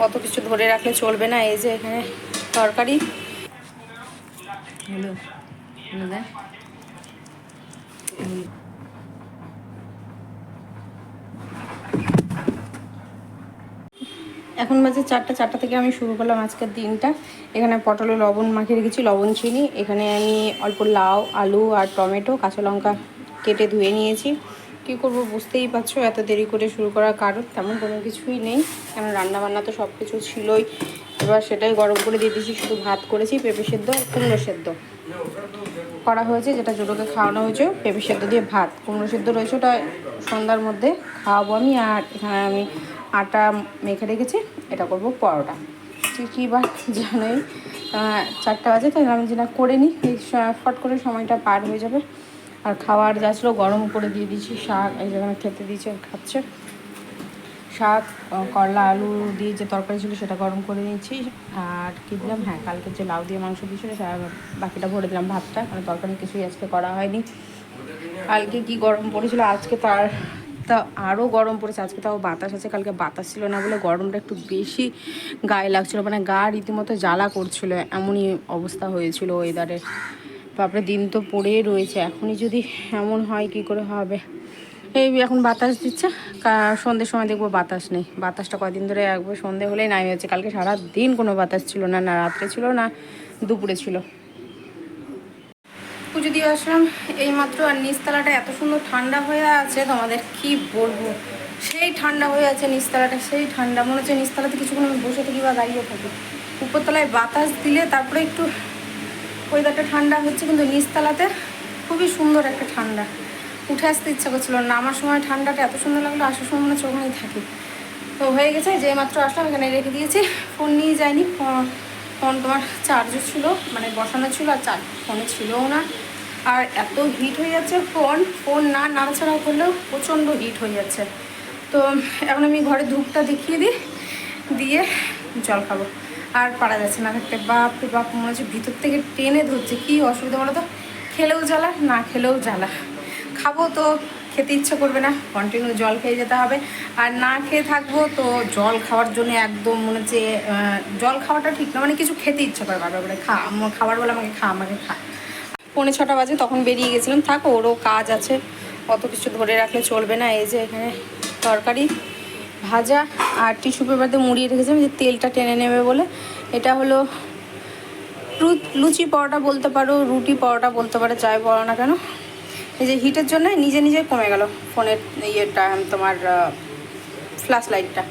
অত কিছু ধরে রাখলে চলবে না। এই যে এখানে তরকারি, হ্যালো হ্যালো এখন বাজে 4টা থেকে আমি শুরু করলাম আজকের দিনটা। এখানে পটলে লবণ মাখিয়ে রেখেছি, লবণ চিনি। এখানে আমি অল্প লাউ, আলু আর টমেটো, কাঁচা লঙ্কা কেটে ধুয়ে নিয়েছি। কী করবো বুঝতেই পারছো, এত দেরি করে শুরু করার কারণ তেমন কোনো কিছুই নেই, কারণ রান্নাবান্না তো সব কিছু ছিলই। এবার সেটাই গরম করে দিয়ে দিয়েছি, শুধু ভাত করেছি, পেঁপে সেদ্ধ আর কুমড়ো সেদ্ধ করা হয়েছে, যেটা জোটোকে খাওয়ানো হয়েছে। পেঁপে সেদ্ধ দিয়ে ভাত, কুমড়ো সেদ্ধ রয়েছে, ওটা সন্ধ্যার মধ্যে খাওয়াবো আমি। আর এখানে আমি আটা মেখে রেখেছি, এটা করবো পরোটা। কী বা জানোই 4টা বাজে, তাই আমি যেটা করে নিই, ফট করে সময়টা পার হয়ে যাবে। আর খাবার যা ছিল গরম করে দিয়ে দিয়েছি, শাক এই যেখানে খেতে দিয়েছে খাচ্ছে, শাক করলা আলু দিয়ে যে তরকারি ছিল সেটা গরম করে নিয়েছি। আর কী দিলাম, হ্যাঁ কালকে যে লাউ দিয়ে মাংস দিয়েছিল বাকিটা ভরে দিলাম ভাতটা, মানে তরকারি কিছুই আজকে করা হয়নি। কালকে কি গরম পড়েছিল, আজকে তা আরও গরম পড়েছে। আজকে তাও বাতাস আছে, কালকে বাতাস ছিল না বলে গরমটা একটু বেশি গায়ে লাগছিলো, মানে গা রীতিমতো জ্বালা করছিল, এমনই অবস্থা হয়েছিল ওয়েদারের। তারপরে দিন তো পড়েই রয়েছে, এখনই যদি এমন হয় কি করে হবে। এই এখন বাতাস দিচ্ছে, সন্ধ্যের সময় দেখবো বাতাস নেই। বাতাসটা কয়দিন ধরে একবার সন্ধ্যে হলেই নাই হচ্ছে। কালকে সারা দিন কোনো বাতাস ছিল না, না রাত্রে ছিল না দুপুরে ছিল। পুজো দিয়ে আসলাম এইমাত্র, আর নিচতলাটা এত সুন্দর ঠান্ডা হয়ে আছে, তোমাদের কি বলবো, সেই ঠান্ডা হয়ে আছে নিচতলাটা, সেই ঠান্ডা মনে হচ্ছে নিচতলাতে কিছুক্ষণ আমি বসে থাকি বা দাঁড়িয়ে থাকি। উপরতলায় বাতাস দিলে তারপরে একটু ওয়েদারটা ঠান্ডা হচ্ছে, কিন্তু নিচতলাতে খুবই সুন্দর একটা ঠান্ডা। উঠে আসতে ইচ্ছা করছিল না, আমার সময় ঠান্ডাটা এত সুন্দর লাগলো, আসার সময় মনে হচ্ছে ওখানেই থাকি। তো হয়ে গেছে, যে মাত্র আসলাম এখানে রেখে দিয়েছি, ফোন নিয়ে যায়নি। ফোন তোমার চার্জও ছিল, মানে বসানো ছিল, আর ফোনে ছিলও না। আর এত হিট হয়ে যাচ্ছে ফোন না নাড়াচাড়া করলেও প্রচণ্ড হিট হয়ে যাচ্ছে। তো এখন আমি ঘরে ধূপটা দেখিয়ে দিই, দিয়ে জল খাবো। আর পারা যাচ্ছে না থাকতে, বাপ রে বাপ, মনে হচ্ছে ভিতর থেকে টেনে ধরছে। কী অসুবিধা বলো তো, খেলেও জ্বালা, না খেলেও জ্বালা। খাবো তো খেতে ইচ্ছে করবে না, কন্টিনিউ জল খেয়ে যেতে হবে। আর না খেয়ে থাকবো তো জল খাওয়ার জন্য একদম মনে হচ্ছে জল খাওয়াটা ঠিক না, মানে কিছু খেতে ইচ্ছে করে বারবার করে, খাবার বলে আমাকে খা, আমাকে খা। 6:45 বাজে, তখন বেরিয়ে গেছিলাম। থাকো, ওরও কাজ আছে, অত কিছু ধরে রাখলে চলবে না। এই যে এখানে তরকারি, ভাজা আর টিস্যু পেপার দিয়ে মুড়িয়ে রেখেছিলাম যে তেলটা টেনে নেবে বলে। এটা হলো লুচি পরোটা বলতে পারো, রুটি পরোটা বলতে পারো, যাই বলো না কেন। এই যে হিটের জন্য নিজে নিজে কমে গেল ফোনের ইয়েটা, তোমার ফ্ল্যাশ লাইটটা,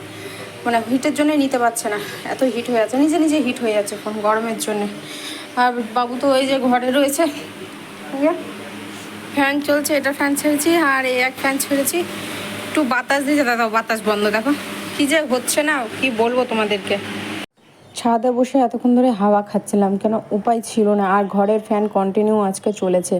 মানে হিটের জন্যই নিতে পারছে না, এত হিট হয়ে যাচ্ছে, নিজে নিজে হিট হয়ে যাচ্ছে ফোন গরমের জন্যে। আর বাবু তো ওই যে ঘরে রয়েছে, ফ্যান চলছে, এটা ফ্যান ছেড়েছি আর এই এক ফ্যান ছেড়েছি, একটু বাতাস দিয়েছে, দাদা বাতাস বন্ধ, দেখো কী যে হচ্ছে না, কি বলবো তোমাদেরকে। ছাদে বসে এতক্ষণ ধরে হাওয়া খাচ্ছিলাম, কেন উপায় ছিল না। আর ঘরের ফ্যান কন্টিনিউ আজকে চলেছে,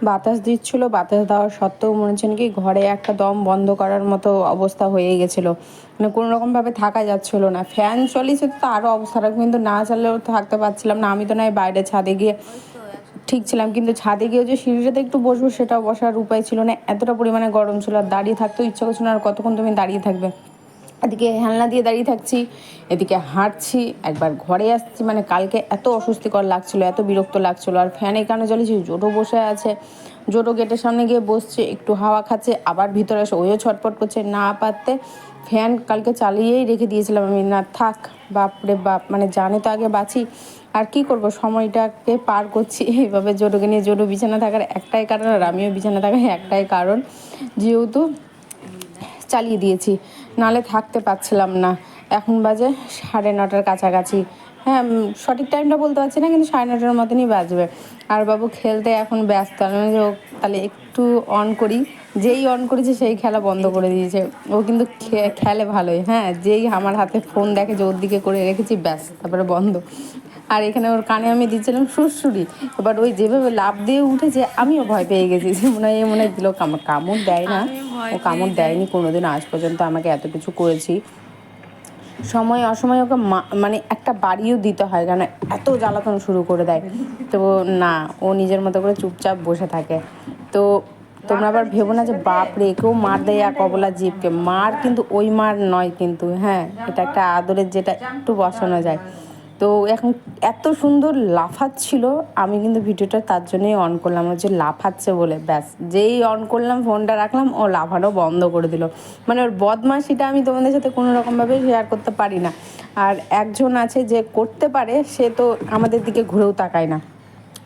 বাতাস দিচ্ছিলো, বাতাস দেওয়ার সত্ত্বেও মনে হচ্ছে কি ঘরে একটা দম বন্ধ করার মতো অবস্থা হয়ে গেছিলো, মানে কোনো রকমভাবে থাকা যাচ্ছিলো না। ফ্যান চলেছে তো আরও অবস্থা খারাপ, কিন্তু না চাললেও থাকতে পারছিলাম না। আমি তো নয় বাইরে ছাদে গিয়ে ঠিক ছিলাম, কিন্তু ছাদে গিয়ে যে সিঁড়িটাতে একটু বসবো সেটাও বসার উপায় ছিল না, এতটা পরিমাণে গরম ছিল। আর দাঁড়িয়ে থাকতেও ইচ্ছা করছিল না, আর কতক্ষণ তুমি দাঁড়িয়ে থাকবে। এদিকে হেলনা দিয়ে দাঁড়িয়ে থাকছি, এদিকে হাঁটছি, একবার ঘরে আসছি, মানে কালকে এত অস্বস্তিকর লাগছিলো, এত বিরক্ত লাগছিলো। আর ফ্যান এই কারণে চলেছি, জোটো বসে আছে, জোটো গেটের সামনে গিয়ে বসছে, একটু হাওয়া খাচ্ছে, আবার ভিতরে এসে ওইও ছটপট করছে না পারতে। ফ্যান কালকে চালিয়েই রেখে দিয়েছিলাম আমি, না থাক, বাপরে বাপ, মানে জানে তো আগে বাঁচি। আর কি করব, সময়টাকে পার করছি এইভাবে জোটোকে নিয়ে। জোটো বিছানা থাকার একটাই কারণ, আর আমিও বিছানা থাকার একটাই কারণ, যেহেতু চালিয়ে দিয়েছি, নাহলে থাকতে পারছিলাম না। এখন বাজে 9:30 কাছাকাছি, হ্যাঁ সঠিক টাইমটা বলতে পারছি না, কিন্তু 9:30 মতনই বাজবে। আর বাবু খেলতে এখন ব্যস্ত, আমি তাহলে একটু অন করি, যেই অন করেছে সেই খেলা বন্ধ করে দিয়েছে। ও কিন্তু খেলে ভালোই, হ্যাঁ যেই আমার হাতে ফোন দেখে যে ওর দিকে করে রেখেছি, ব্যাস তারপরে বন্ধ। আর এখানে ওর কানে আমি দিচ্ছিলাম সুড়সুড়ি, এবার ওই যেভাবে লাফ দিয়ে উঠেছে আমিও ভয় পেয়ে গেছি, যে মনে হয় দিল কামড় দেয় না, ও কামড় দেয়নি কোনোদিন আজ পর্যন্ত আমাকে এত কিছু করেছি। সময় অসময় ওকে মানে একটা বাড়িও দিতে হয়, কারণ এত জ্বালাতন শুরু করে দেয়। তো না, ও নিজের মতো করে চুপচাপ বসে থাকে। তো তোমরা আবার ভেবো না যে বাপ রে কেউ মার দেয় এক অবলা জীবকে, মার কিন্তু ওই মার নয় কিন্তু, হ্যাঁ এটা একটা আদরের, যেটা একটু বসানো যায়। তো এখন এত সুন্দর লাফাচ্ছিল, আমি কিন্তু ভিডিওটা তার জন্যই অন করলাম, যে লাফাচ্ছে বলে, ব্যাস যেই অন করলাম ফোনটা রাখলাম ও লাফানো বন্ধ করে দিল। মানে ওর বদমাশিটা আমি তোমাদের সাথে কোনো রকমভাবে শেয়ার করতে পারি না। আর একজন আছে যে করতে পারে, সে তো আমাদের দিকে ঘুরেও তাকায় না,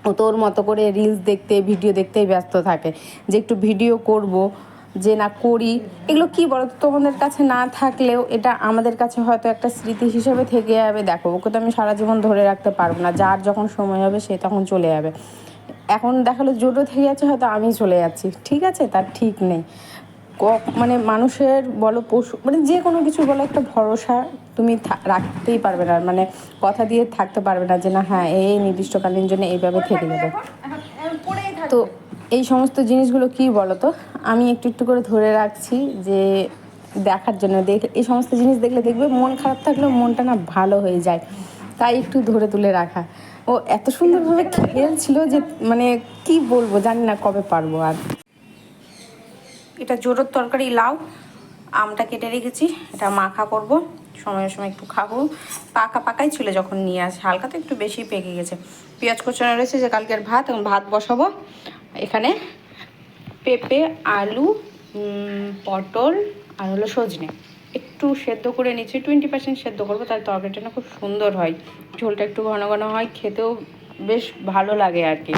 ও তো ওর মতো করে রিলস দেখতে ভিডিও দেখতেই ব্যস্ত থাকে, যে একটু ভিডিও করব যে না করি। এগুলো কি বলো তো, তোমাদের কাছে না থাকলেও এটা আমাদের কাছে হয়তো একটা স্মৃতি হিসেবে থেকে যাবে। দেখো ওকে তো আমি সারা জীবন ধরে রাখতে পারবো না, যার যখন সময় হবে সে তখন চলে যাবে। এখন দেখালো জোটো থেকে যাচ্ছে, হয়তো আমি চলে যাচ্ছি, ঠিক আছে, তার ঠিক নেই। মানে মানুষের বলো, পশু, মানে যে কোনো কিছু বলো, একটা ভরসা তুমি রাখতেই পারবে না, মানে কথা দিয়ে থাকতে পারবে না যে না হ্যাঁ এই নির্দিষ্টকালীন জন্য এইভাবে থেকে যাবে। তো এই সমস্ত জিনিসগুলো কি বলো তো, আমি একটু একটু করে ধরে রাখছি যে দেখার জন্য, এই সমস্ত জিনিস দেখলে দেখবে মন খারাপ থাকলেও মনটা না ভালো হয়ে যায়, তাই একটু ধরে তুলে রাখা। ও এত সুন্দরভাবে খেলছিল যে মানে কি বলবো, জানি না কবে পারবো আর। এটা জোরোর তরকারি, লাউ আমটা কেটে রেখেছি, এটা মাখা করব, সময়ের সময় একটু খাবো। পাকা পাকাই ছিল যখন নিয়ে আসে, হালকা তো একটু বেশি পেকে গেছে। পেঁয়াজ কোচানো রয়েছে, যে কালকের ভাত, এবং ভাত বসাবো। এখানে পেঁপে, আলু, পটল আর হলো সজনে একটু সেদ্ধ করে নিচ্ছি, 20% সেদ্ধ করবো, তার তরকারিটা না খুব সুন্দর হয়, ঝোলটা একটু ঘন ঘন হয়, খেতেও বেশ ভালো লাগে আর কি।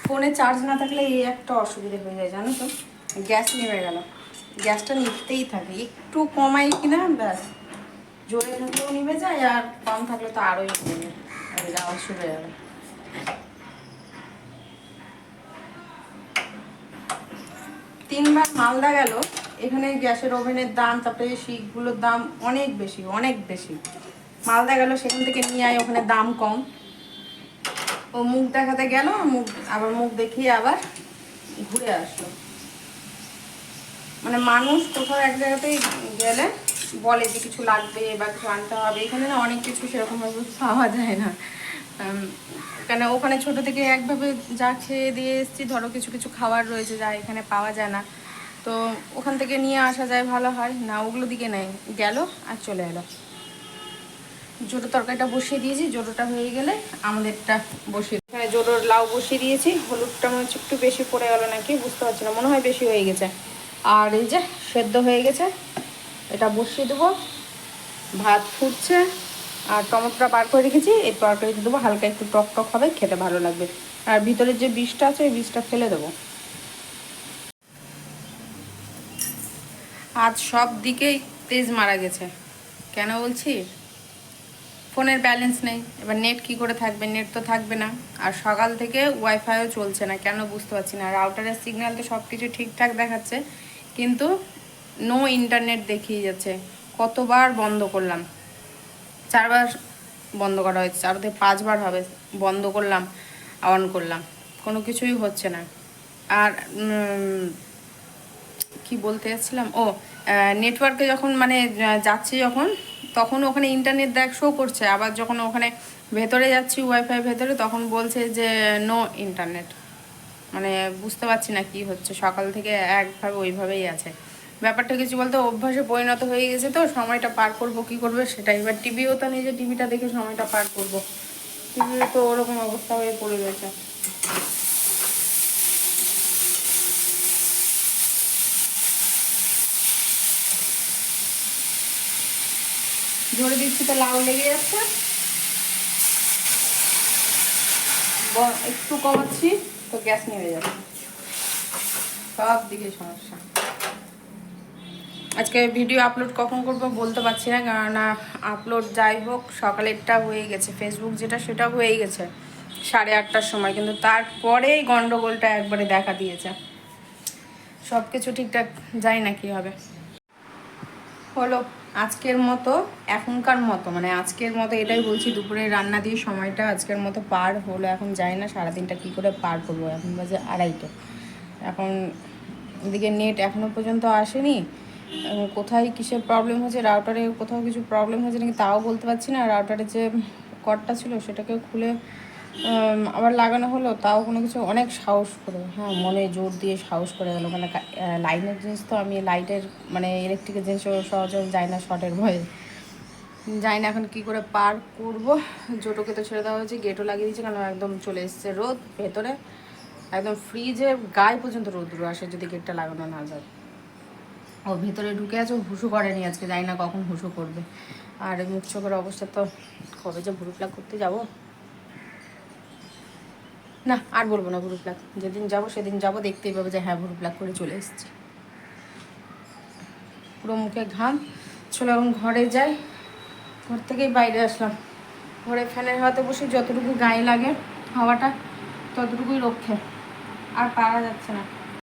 ফোনে চার্জ না থাকলে এই একটা অসুবিধা হয়ে যায় জানো তো, গ্যাস নেমে গেল, গ্যাসটা নিতেই থাকে, একটু কমাই কিনা ব্যাস, জোরে থাকলেও নিভে যায়, আর কম থাকলে তো আরোই নেমে যাওয়া শুরু হয়ে যাবে। 3 বার মালদা গেল, এখানে গ্যাসের ওভেনের দাম, তারপরে শিকগুলোর দাম অনেক বেশি, অনেক বেশি। মালদা গেল, সেখান থেকে নিয়ে আয়, ওখানে দাম কম। ও মুখ দেখাতে গেল, মুখ দেখিয়ে আবার ঘুরে আসলো। মানে মানুষ কোথাও এক জায়গাতেই গেলে বলে যে কিছু লাগবে বা কিছু আনতে হবে, এখানে না অনেক কিছু সেরকমভাবে পাওয়া যায় না। কেন ওখানে ছোট থেকে একভাবে যা খেয়ে দিয়ে এসেছি, ধরো কিছু কিছু খাবার রয়েছে যা এখানে পাওয়া যায় না, তো ওখান থেকে নিয়ে আসা যায়, ভালো হয় না, ওগুলো দিকে নেই, গেল আর চলে এলো। জোটো তরকারিটা বসিয়ে দিয়েছি, জোটোটা হয়ে গেলে আমাদেরটা বসিয়ে, এখানে জোটোর লাউ বসিয়ে দিয়েছি। হলুদটা মনে হচ্ছে একটু বেশি পড়ে গেল নাকি, বুঝতে পারছি না, মনে হয় বেশি হয়ে গেছে। আর এই যে সেদ্ধ হয়ে গেছে, এটা বসিয়ে দেবো, ভাত ফুটছে, আর টমেটোটা বার করে রেখেছি, এই তরকারিতে দেবো, হালকা একটু টক টক হবে, খেতে ভালো লাগবে। আর ভিতরের যে বীজটা আছে ওই বীজটা ফেলে দেবো। আজ সব দিকেই তেজ মারা গেছে, কেন বলছি, ফোনের ব্যালেন্স নেই, এবার নেট কি করে থাকবে, নেট তো থাকবে না। আর সকাল থেকে ওয়াইফাইও চলছে না, কেন বুঝতে পারছি না। রাউটারের সিগন্যাল তো সব কিছু ঠিকঠাক দেখাচ্ছে, কিন্তু নো ইন্টারনেট দেখিয়ে যাচ্ছে। কতবার বন্ধ করলাম, 4 বার বন্ধ করা হয়েছে, 4 থেকে 5 বার হবে, বন্ধ করলাম, অন করলাম, কোনো কিছুই হচ্ছে না। আর কি বলতে যাচ্ছিলাম, ও নেটওয়ার্কে যখন মানে যাচ্ছি যখন, তখন ওখানে ইন্টারনেট শো করছে, আবার যখন ওখানে ভেতরে যাচ্ছি ওয়াইফাই ভেতরে, তখন বলছে যে নো ইন্টারনেট। মানে বুঝতে পারছি না কি হচ্ছে, সকাল থেকে একভাবে ওইভাবেই আছে ব্যাপারটা। কিছু বলতে অভ্যাসে পরিণত হয়ে গেছে, তো সময়টা পার করবো কি করবে সেটাই। এবার টিভিও তো নেই যে টিভিটা দেখে সময়টা পার করবো, টিভিও তো ওরকম অবস্থা হয়ে পড়ে রয়েছে। ঝরে দিচ্ছি তো লাউ লেগে যাচ্ছে, একটু কমাচ্ছি তো গ্যাস নেমে যাবে, সব দিকে সমস্যা। আজকে ভিডিও আপলোড কখন করব বলতে পারছি না, কারণ আপলোড যাই হোক সকালেরটা হয়ে গেছে, ফেসবুক যেটা সেটা হয়েই গেছে 8:30টার সময়, কিন্তু তারপরেই গন্ডগোলটা একবারে দেখা দিয়েছে। সব কিছু ঠিকঠাক যাই না কি হবে। হলো আজকের মতো, এখনকার মতো, মানে আজকের মতো এটাই বলছি, দুপুরে রান্না দিয়ে সময়টা আজকের মতো পার হলো। এখন যাই না সারাদিনটা কী করে পার করবো, এখন বাজে 2:30। এখন এদিকে নেট এখনও পর্যন্ত আসেনি, কোথায় কিসের প্রবলেম হচ্ছে, রাউটারে কোথাও কিছু প্রবলেম হয়েছে নাকি তাও বলতে পারছি না। রাউটারে যে কর্ডটা ছিল সেটাকেও খুলে আবার লাগানো হলো, তাও কোনো কিছু অনেক সাহস করে, হ্যাঁ মনে জোর দিয়ে সাহস করে গেলো। মানে লাইনের জিনিস তো, আমি লাইটের মানে ইলেকট্রিকের জিনিস সহজে যায় না, শর্টের ভয়ে যাই না। এখন কি করে পার করব। জোটোকে তো ছেড়ে দেওয়া হয়েছে, গেটও লাগিয়ে দিয়েছে, কারণ একদম চলে এসছে রোদ ভেতরে, একদম ফ্রিজে গায়ে পর্যন্ত রোদ্র আসে যদি গেটটা লাগানো না যায়। ও ভিতরে ঢুকে আছে, হুসু করেনি আজকে, জানি না কখন হুসু করবে। আর মুখ চোখের অবস্থা তো, কবে যে ভুরু প্লাক করতে যাব, না আর বলবো না ভুরু প্লাক। যেদিন যাবো সেদিন যাবো, দেখতেই পাবো যে হ্যাঁ ভুরু প্লাক করে চলে এসেছি। পুরো মুখে ঘাম। চলো এখন ঘরে যাই। ঘর থেকেই বাইরে আসলাম, ঘরে ফ্যানের হাতে বসে যতটুকু গায়ে লাগে হাওয়াটা ততটুকুই রক্ষে, আর পারা যাচ্ছে না।